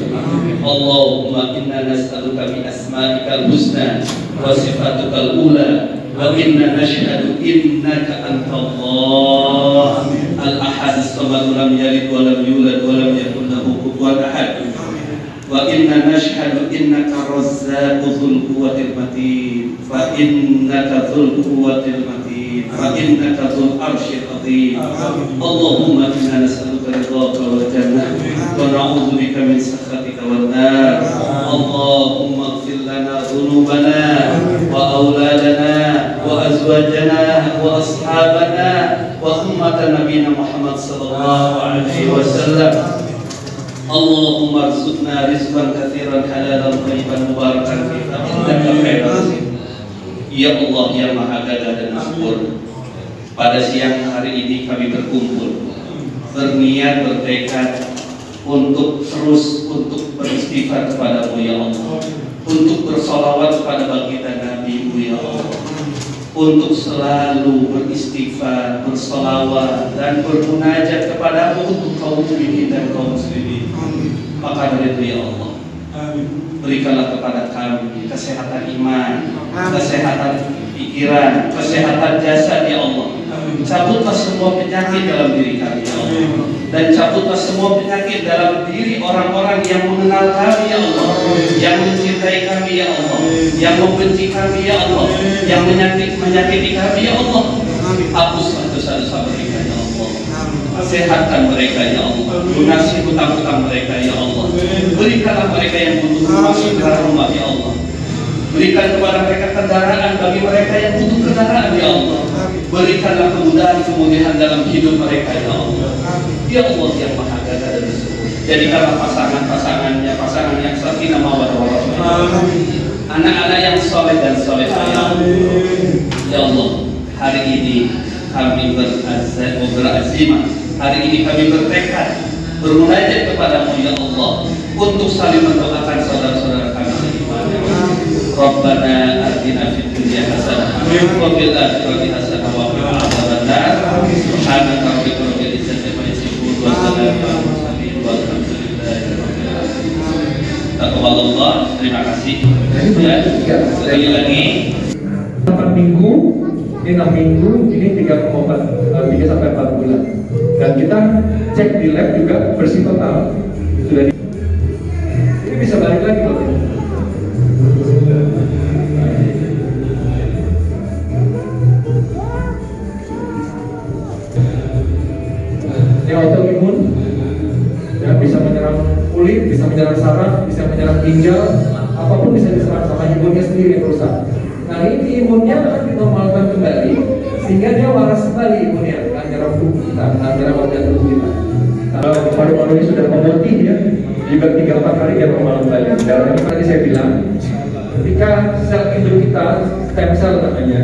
Allahumma inna nas'aluka bi asma'ikal husna wa sifatikal ula wa inna nashhadu innaka antallah al-ahad as-samad lam yalid wa lam yulad wa lam yakul lahu kufuwan ahad. Wa inna nashhadu innaka razzaqu dzul quwwatil matin fa innaka dzul quwwatil matin fa innaka dzul arsyil azim. Allahumma inna nas'aluka ridhaka wal jannah wa na'udzu bika min sakhatika wan nar. Allahumma ighfir lana dhunubana wa auladana wa azwajana wa ashabana wa ummata nabiyina Muhammad sallallahu alaihi wasallam. Allahumma arzuqna rizqan katsiran halalan thayyiban mubarakan fihi innaka khairal raziqin. Ya Allah yang Maha Gagah dan Makmur, pada siang hari ini kami berkumpul berniat bertekad untuk terus beristighfar kepadamu ya Allah, untuk bersolawat kepada baginda Nabi-Mu ya Allah, untuk selalu beristighfar, bersolawat dan bermunajat kepadamu untuk kaum mukminin dan kaum muslimin. Maka dari itu ya Allah, berikanlah kepada kami kesehatan iman, kesehatan pikiran, kesehatan jasad ya Allah. Cabutlah semua penyakit dalam diri kami ya Allah, dan cabutlah semua penyakit dalam diri orang-orang yang mengenal kami ya Allah, yang mencintai kami ya Allah, yang membenci kami ya Allah, yang menyakiti kami ya Allah. Hapuslah dosa-dosa mereka ya Allah, sehatkan mereka ya Allah, lunasi hutang-hutang mereka ya Allah. Berikanlah mereka yang butuh rumah segera rumah ya Allah. Berikan kepada mereka kendaraan bagi mereka yang butuh kendaraan ya Allah. Berikanlah kemudahan dalam hidup mereka ya Allah. Ya Allah yang Maha Gagah dan Besar, jadikanlah pasangan-pasangannya pasangan yang sakinah mawaddah warahmah, anak-anak yang soleh dan solehah ya Allah. Ya Allah, hari ini kami berazimah, hari ini kami bertekad bermunajat kepadamu ya Allah, untuk saling mendoakan saudara-saudara kami seiman. Rabbana atina fid dunya hasanah wa fil akhirati hasanah wa qina adzabannar. Allah, terima kasih. Ya, sekali lagi. 8 minggu, ini 6 minggu, ini 3,4 sampai 4 bulan. Dan kita cek di lab juga bersih total. Sudah ini bisa balik lagi Bapak. Ini autoimun, ya, bisa menyerang kulit, bisa menyerang saraf, bisa menyerang ginjal, apapun bisa diserang sama imunnya sendiri yang rusak. Nah ini imunnya akan dinormalkan kembali sehingga dia waras kembali imunnya, akan menyerang tubuh kita, akan menyerang organ tubuh kita. Kalau paru-paru ini sudah memutih ya, juga 3-4 hari dia normal kembali. Dan ini tadi saya bilang, ketika sel induk kita, stem cell namanya,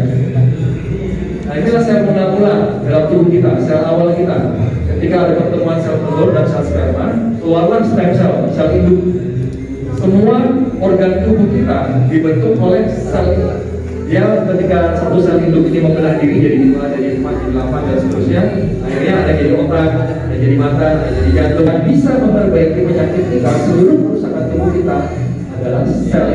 nah inilah sel mula-mula dalam tubuh kita, sel awal kita. Ketika ada pertemuan sel telur dan sel sperma, keluarlah stem cell, sel induk. Semua organ tubuh kita dibentuk oleh sel ini. Dia ketika satu sel induk ini membelah diri jadi 5, jadi 4, jadi 8 dan seterusnya, akhirnya ada jadi otak, ada jadi mata, ada jadi jantung. Dan bisa memperbaiki penyakit kita, seluruh kerusakan tubuh kita adalah sel.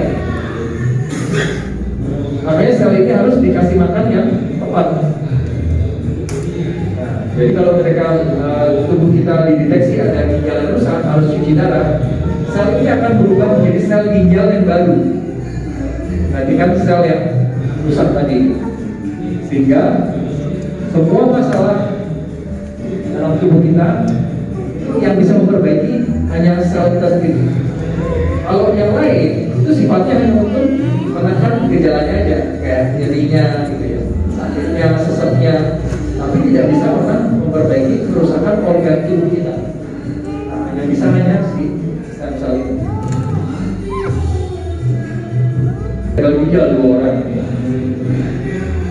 Makanya sel ini harus dikasih makan yang tepat. Jadi kalau mereka tubuh kita dideteksi ada ginjal yang rusak, harus cuci darah. Sel ini akan berubah menjadi sel ginjal yang baru. Gantikan sel yang rusak tadi, sehingga semua masalah dalam tubuh kita yang bisa memperbaiki hanya sel kita sendiri. Kalau yang lain itu sifatnya hanya untuk menahan gejalanya aja, kayak nyerinya gitu ya, sakitnya, sesatnya, tapi tidak bisa pernah memperbaiki kerusakan organ tubuh kita. Nah, yang bisa hanya si stem cell itu. Gagal ginjal 2 orang.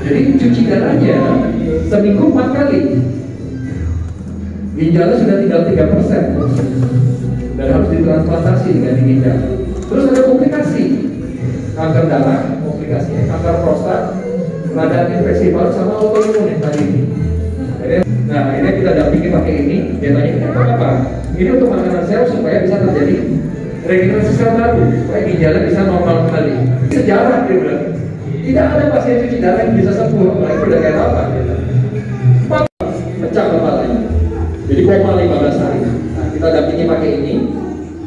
Jadi cuci darahnya seminggu 4 kali. Ginjalnya sudah tinggal 3% dan harus ditransplantasi dengan ginjal. Terus ada komplikasi, kanker darah, komplikasinya kanker prostat, radang infeksi paru sama autoimun yang tadi. Nah ini kita dampingi pakai ini. Dia tanya ini apa? Ini untuk makanan sel supaya bisa terjadi regenerasi sel baru, supaya ginjalnya bisa normal kembali. Sejarah dia bilang, tidak ada pasien cuci darah yang bisa sembuh, apalagi udah kayak apa? Pecah kepalanya. Jadi koma 15 hari. Nah, kita dampingi pakai ini.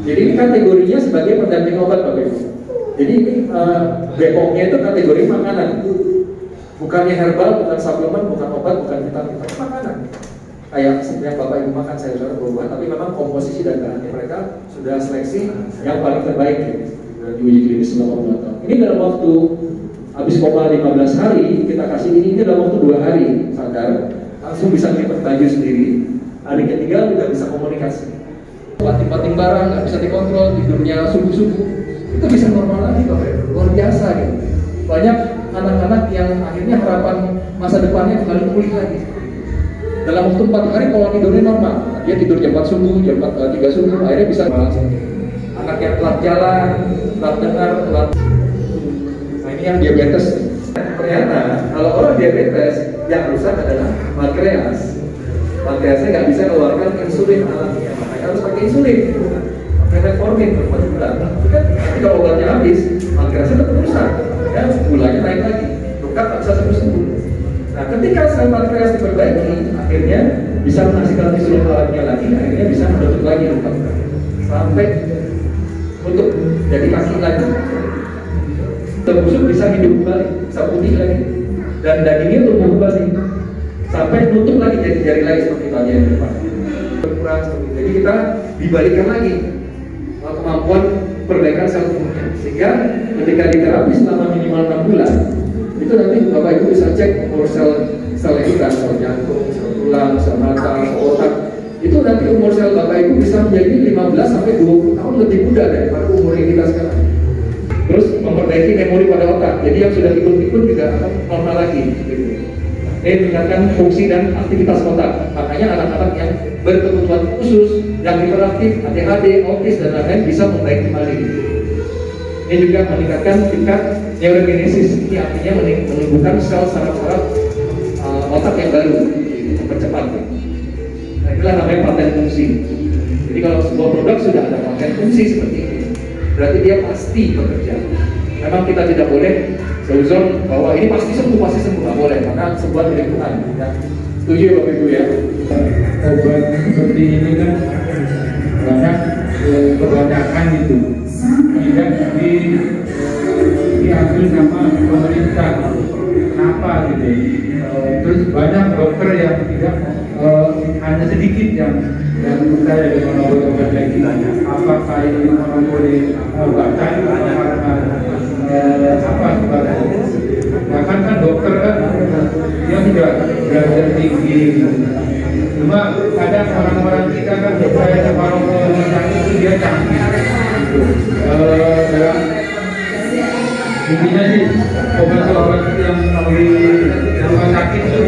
Jadi ini kategorinya sebagai pendamping obat Bapak Ibu. Jadi ini Bepomnya itu kategori makanan. Bukannya herbal, bukan suplemen, bukan obat, bukan vitamin, tapi makanan. Kayak yang Bapak Ibu makan sayur-sayur buah, tapi memang komposisi dan bahannya mereka sudah seleksi yang paling terbaik ya. Di uji klinis selama 2 tahun. Ini dalam waktu habis koma 15 hari kita kasih ini dalam waktu 2 hari sadar, langsung bisa lipat baju sendiri. Hari ketiga udah bisa komunikasi. Pating-pating barang nggak bisa dikontrol, tidurnya subuh-subuh itu bisa normal lagi Bapak Ibu. Luar biasa gitu. Banyak anak-anak yang akhirnya harapan masa depannya kembali pulih lagi. Dalam waktu 4 hari pola tidurnya normal. Dia tidur jam 4 subuh, jam 3 subuh, akhirnya bisa langsung. Anak yang telat jalan, telat dengar, telat. Nah ini yang diabetes. Ternyata kalau orang diabetes yang rusak adalah pankreas. Pankreasnya nggak bisa mengeluarkan insulin alamiah, makanya harus pakai insulin. Metformin berbulan. Kan kalau obatnya habis, pankreasnya tetap rusak. Dan gulanya naik lagi, luka tak bisa sembuh-sembuh. Nah, ketika sel pankreas diperbaiki, akhirnya bisa menghasilkan insulin alamiah lagi, akhirnya bisa menutup lagi luka sampai untuk jadi kaki lagi. Terbusuk bisa hidup kembali, bisa putih lagi, dan dagingnya tumbuh kembali sampai nutup lagi jadi jari lagi seperti tadi yang depan. Berkurang seperti itu. Jadi kita dibalikkan lagi kemampuan perbaikan sel tubuhnya, sehingga ketika diterapi selama minimal 6 bulan itu nanti Bapak Ibu bisa cek umur sel kita, sel jantung, sel tulang, sel mata, sel otak. Itu nanti umur sel Bapak Ibu bisa menjadi 15 sampai 20 tahun lebih muda daripada umur yang kita sekarang. Terus memperbaiki memori pada otak, jadi yang sudah ikut-ikut juga akan normal lagi. Ini meningkatkan fungsi dan aktivitas otak. Makanya anak-anak yang berkebutuhan khusus, yang hiperaktif, ADHD, autis dan lain-lain bisa membaik kembali. Ini juga meningkatkan tingkat neurogenesis. Ini artinya menumbuhkan sel saraf-saraf otak yang baru, mempercepat. Nah, inilah namanya paten fungsi. Jadi kalau sebuah produk sudah ada paten fungsi seperti ini, berarti dia pasti bekerja. Memang kita tidak boleh seuzon bahwa ini pasti sembuh, nggak boleh, karena sebuah dari Tuhan. Ya. Setuju ya Bapak Ibu ya? Obat seperti ini kan banyak kebanyakan itu tidak diambil sama pemerintah. Kenapa gitu? Terus banyak dokter yang tidak hanya sedikit yang percaya dengan obat-obat yang ditanya. Apakah ini orang boleh baca apa sebagainya? Bahkan kan dokter kan dia juga belajar tinggi. Cuma kadang orang-orang kita kan percaya kalau ke rumah sakit itu dia canggih. Dalam intinya sih obat-obat yang di rumah sakit itu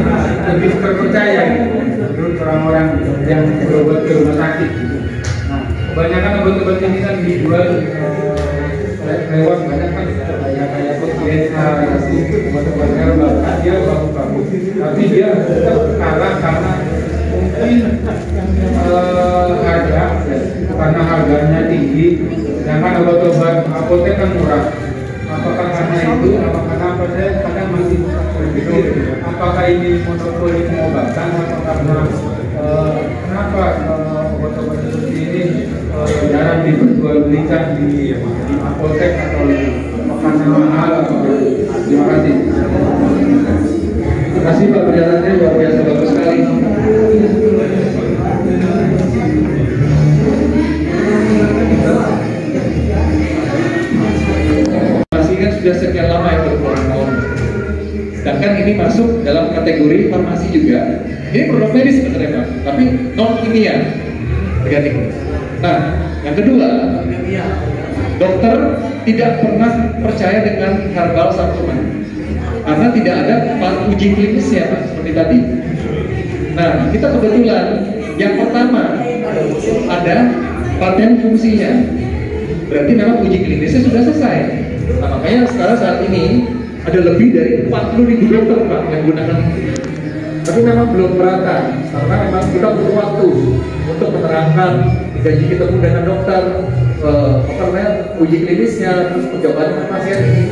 lebih terpercaya menurut orang-orang yang berobat ke rumah sakit. Nah, kebanyakan obat-obat ini kan dijual lewat banyak kan kayak biasa obat-obat herbal dia bagus, tapi dia tetap kalah karena mungkin harga, karena harganya tinggi, sedangkan obat-obat apotek kan murah. Apakah karena itu, apakah apa, saya kadang masih berpikir apakah ini monopoli pengobatan atau karena kenapa obat-obat seperti ini jarang diperjualbelikan di apotek atau karena mahal atau terima kasih. Terima kasih Pak, perjalanannya luar biasa bagus sekali. Farmasi kan sudah sekian lama itu puluhan tahun. Sedangkan ini masuk dalam kategori farmasi juga. Ini produk medis sebenarnya Pak, tapi non kimia, organik. Nah, yang kedua, dokter tidak pernah percaya dengan herbal supplement karena tidak ada uji klinisnya Pak, seperti tadi. Nah, kita kebetulan yang pertama ada paten fungsinya, berarti memang uji klinisnya sudah selesai. Nah, makanya sekarang saat ini ada lebih dari 40.000 dokter Pak yang gunakan ini. Tapi memang belum merata karena memang kita butuh waktu untuk menerangkan, gaji kita pun dengan dokter, uji klinisnya, terus percobaan dengan pasien ini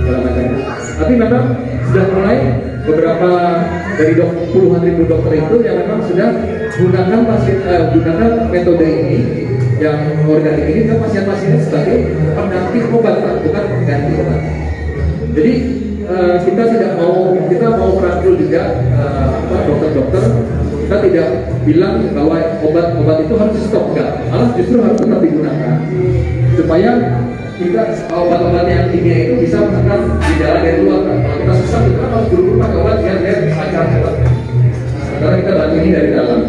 segala macamnya. Tapi memang sudah mulai beberapa dari puluhan ribu dokter itu yang memang sudah gunakan metode ini yang organik ini ke pasien-pasien sebagai pendamping obat, bukan pengganti obat. Jadi kita mau merangkul juga dokter-dokter. Kita tidak bilang bahwa obat-obat itu harus stop, enggak, malah justru harus tetap digunakan supaya kita obat-obat yang kimia itu bisa menekan gejala dari luar. Kalau kita susah kita harus buru-buru pakai obat biar dia lancar obat. Sekarang kita bantu ini dari dalam.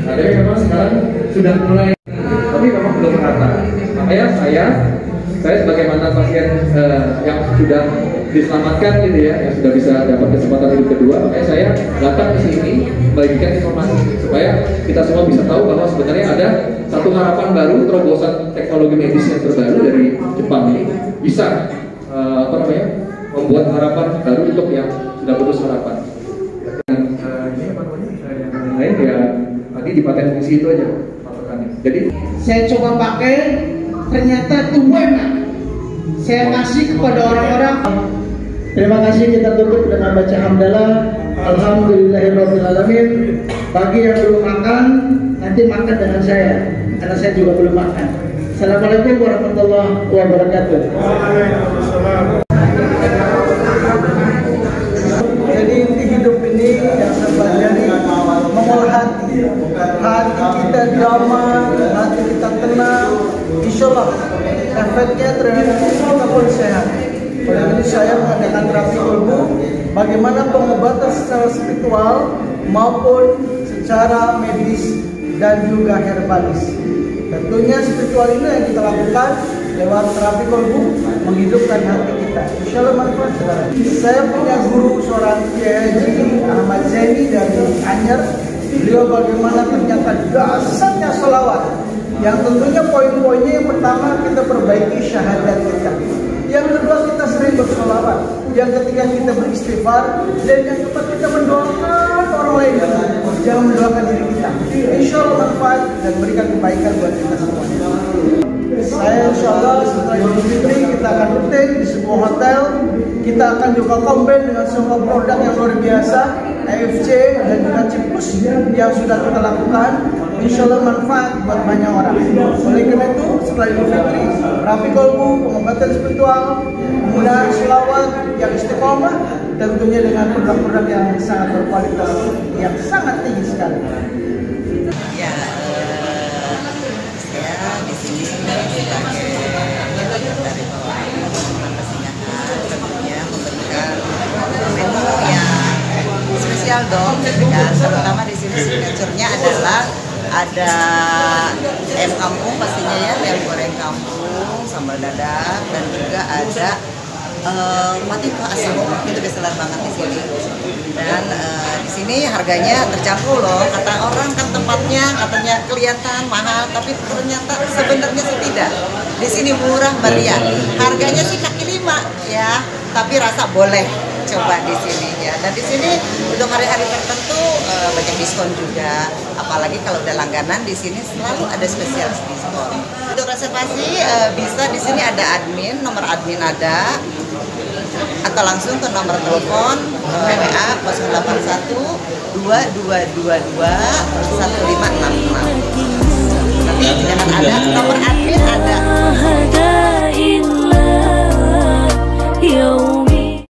Nah, jadi memang sekarang sudah mulai, tapi memang belum merata. Makanya saya sebagai mantan pasien yang sudah diselamatkan gitu ya, yang sudah bisa dapat kesempatan hidup kedua, makanya saya datang ke sini membagikan informasi supaya kita semua bisa tahu bahwa sebenarnya ada satu harapan baru, terobosan teknologi medis yang terbaru dari Jepang ini bisa membuat harapan baru untuk yang sudah putus harapan. Dan ini apa namanya? Yang lain ya tadi di paten fungsi itu aja patokannya. Jadi Saya coba pakai, ternyata itu enak. Saya kasih kepada orang-orang. Terima kasih, kita tutup dengan baca hamdalah. Alhamdulillahirrahmanirrahim. Bagi yang belum makan, nanti makan dengan saya, karena saya juga belum makan. Assalamualaikum warahmatullahi wabarakatuh. Jadi inti hidup ini yang saya pelajari mengolah hati. Hati kita damai, hati kita tenang. Insya Allah efeknya terhadap kita pun sehat. Oleh ini saya mengadakan terapi kolbu, bagaimana pengobatan secara spiritual maupun secara medis dan juga herbalis. Tentunya spiritual ini yang kita lakukan lewat terapi kolbu, menghidupkan hati kita. Insya Allah manfaat saudara. Saya punya guru seorang Kiai Ahmad Zaini dari Anyer. Beliau bagaimana ternyata dasarnya sholawat. Yang tentunya poin-poinnya yang pertama kita perbaiki syahadat kita. Yang kedua kita sering bersholawat. Yang ketiga kita beristighfar. Dan yang keempat kita mendoakan orang lain. Jangan mendoakan diri kita. Insya Allah manfaat dan berikan kebaikan buat kita semua. saya insya Allah setelah Idul Fitri kita akan rutin di sebuah hotel. Kita akan juga combine dengan semua produk yang luar biasa, AFC dan juga Cipus yang sudah kita lakukan. Insya Allah manfaat buat banyak orang. Oleh karena itu setelah Idul Fitri, Rapi Kolbu, pengobatan spiritual, penggunaan selawat yang istiqomah, tentunya dengan produk-produk yang sangat berkualitas, yang sangat tinggi sekali. Ya, saya di sini sebagai dari Bawahan Persinggahan tentunya memberikan menu yang spesial dong, dan terutama di sini signaturenya adalah ada ayam kampung pastinya ya, ayam goreng kampung, sambal dadak, dan juga ada mati asam, itu bestseller banget di sini. Dan di sini harganya terjangkau loh. Kata orang kan tempatnya katanya kelihatan mahal, tapi ternyata sebenarnya sih tidak. Di sini murah meriah. Harganya sih kaki 5 ya, tapi rasa boleh coba di sini ya. Dan di sini untuk hari-hari tertentu banyak diskon juga. Apalagi kalau udah langganan di sini selalu ada spesial diskon. Untuk reservasi bisa di sini ada admin, nomor admin ada, atau langsung ke nomor telepon WA 081 2222 1566. Nanti jangan ada nomor admin ada.